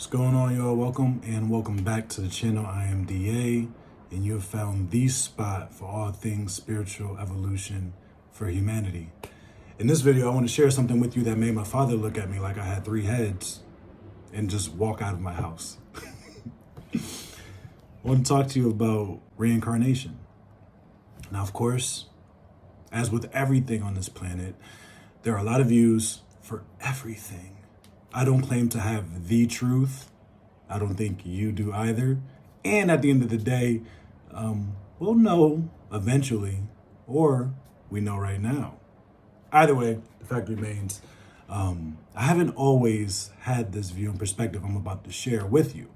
What's going on, y'all? Welcome back to the channel. I am DA, and you have found the spot for all things spiritual evolution for humanity. In this video, I want to share something with you that made my father look at me like I had 3 heads and just walk out of my house. I want to talk to you about reincarnation. Now, of course, as with everything on this planet, there are a lot of views for everything. I don't claim to have the truth. I don't think you do either. And at the end of the day, we'll know eventually, or we know right now. Either way, the fact remains, I haven't always had this view and perspective I'm about to share with you.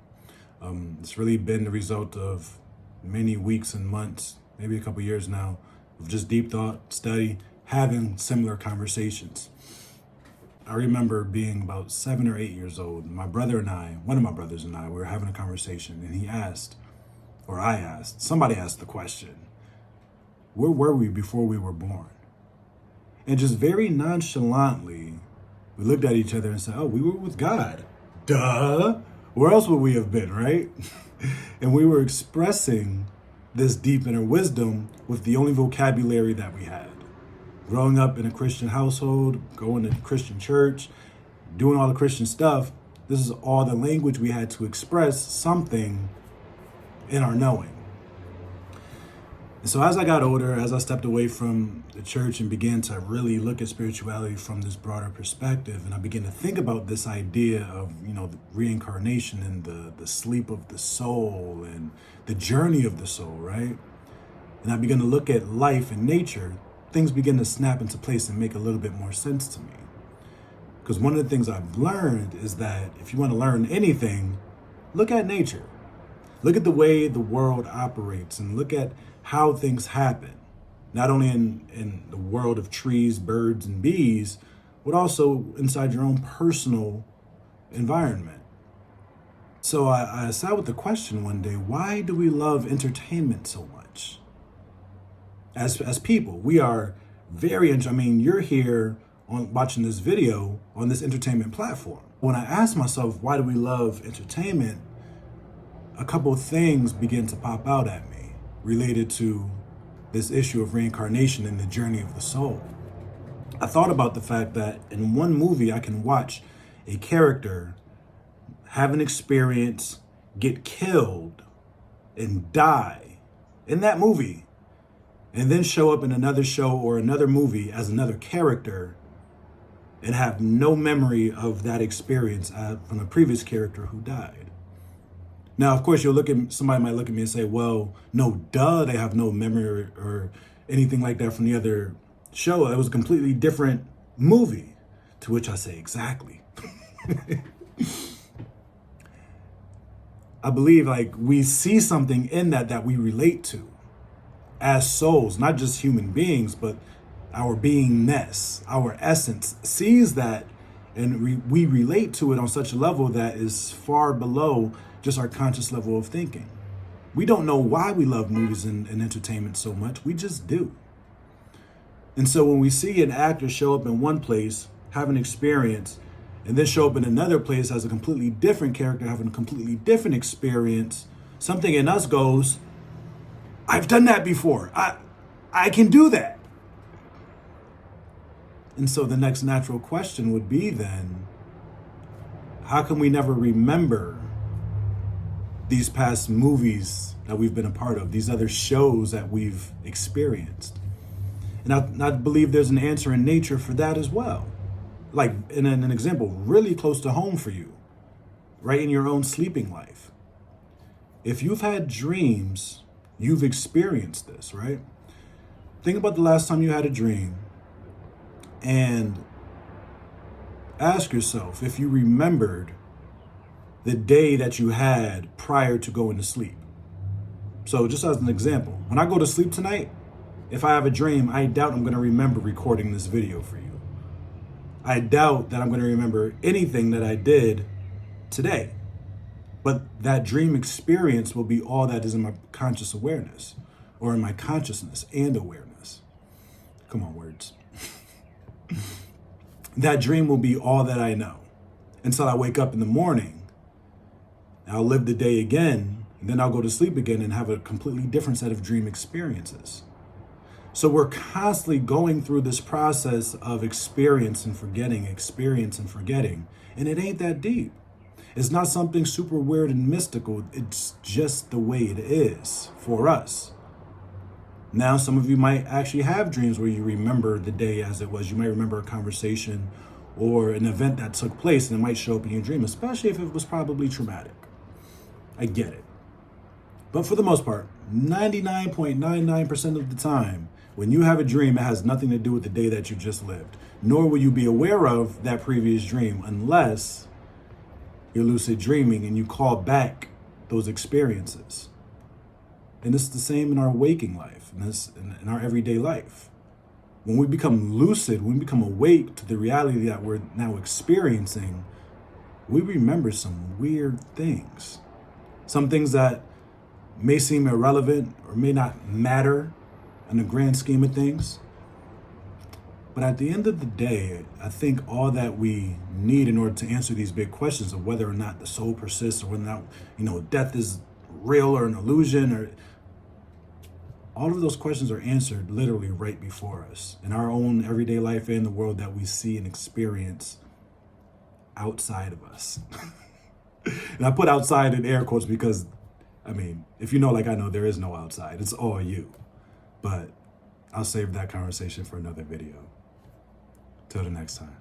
It's really been the result of many weeks and months, maybe a couple years now, of just deep thought, study, having similar conversations. I remember being about 7 or 8 years old. My brother and I, one of my brothers and I, we were having a conversation, and he asked, or I asked, somebody asked the question, where were we before we were born? And just very nonchalantly, we looked at each other and said, oh, we were with God. Duh. Where else would we have been, right? And we were expressing this deep inner wisdom with the only vocabulary that we had. Growing up in a Christian household, going to Christian church, doing all the Christian stuff, this is all the language we had to express something in our knowing. And so as I got older, as I stepped away from the church and began to really look at spirituality from this broader perspective, and I began to think about this idea of, the reincarnation and the sleep of the soul and the journey of the soul, right? And I began to look at life and nature, things begin to snap into place and make a little bit more sense to me. Because one of the things I've learned is that if you want to learn anything, look at nature. Look at the way the world operates and look at how things happen. Not only in the world of trees, birds, and bees, but also inside your own personal environment. So I sat with the question one day, why do we love entertainment so much? As people, we are very you're here on watching this video on this entertainment platform. When I asked myself, why do we love entertainment? A couple of things begin to pop out at me related to this issue of reincarnation and the journey of the soul. I thought about the fact that in one movie, I can watch a character have an experience, get killed, and die in that movie, and then show up in another show or another movie as another character and have no memory of that experience from a previous character who died. Now, of course, somebody might look at me and say, well, no, duh, they have no memory or anything like that from the other show. It was a completely different movie. To which I say, exactly. I believe we see something in that we relate to. As souls, not just human beings, but our beingness, our essence sees that, and we relate to it on such a level that is far below just our conscious level of thinking. We don't know why we love movies and entertainment so much. We just do. And so when we see an actor show up in one place, have an experience, and then show up in another place as a completely different character, having a completely different experience, something in us goes, I've done that before. I can do that. And so the next natural question would be then, how can we never remember these past movies that we've been a part of, these other shows that we've experienced? And I believe there's an answer in nature for that as well. Like in an example, really close to home for you, right in your own sleeping life. If you've had dreams, you've experienced this, right? Think about the last time you had a dream and ask yourself if you remembered the day that you had prior to going to sleep. So just as an example, when I go to sleep tonight, if I have a dream, I doubt I'm going to remember recording this video for you. I doubt that I'm going to remember anything that I did today. But that dream experience will be all that is in my conscious awareness, or in my consciousness and awareness. Come on, words. That dream will be all that I know until I wake up in the morning I'll live the day again, and then I'll go to sleep again and have a completely different set of dream experiences. So we're constantly going through this process of experience and forgetting, and it ain't that deep. It's not something super weird and mystical. It's just the way it is for us. Now, some of you might actually have dreams where you remember the day as it was. You might remember a conversation or an event that took place, and it might show up in your dream, especially if it was probably traumatic. I get it. But for the most part, 99.99% of the time, when you have a dream, it has nothing to do with the day that you just lived, nor will you be aware of that previous dream unless you're lucid dreaming and you call back those experiences. And it's the same in our waking life, in our everyday life. When we become lucid, when we become awake to the reality that we're now experiencing, we remember some weird things. Some things that may seem irrelevant or may not matter in the grand scheme of things. But at the end of the day, I think all that we need in order to answer these big questions of whether or not the soul persists or whether or not, death is real or an illusion, or all of those questions are answered literally right before us in our own everyday life and the world that we see and experience outside of us. And I put outside in air quotes because, if you know like I know, there is no outside. It's all you. But I'll save that conversation for another video. Till the next time.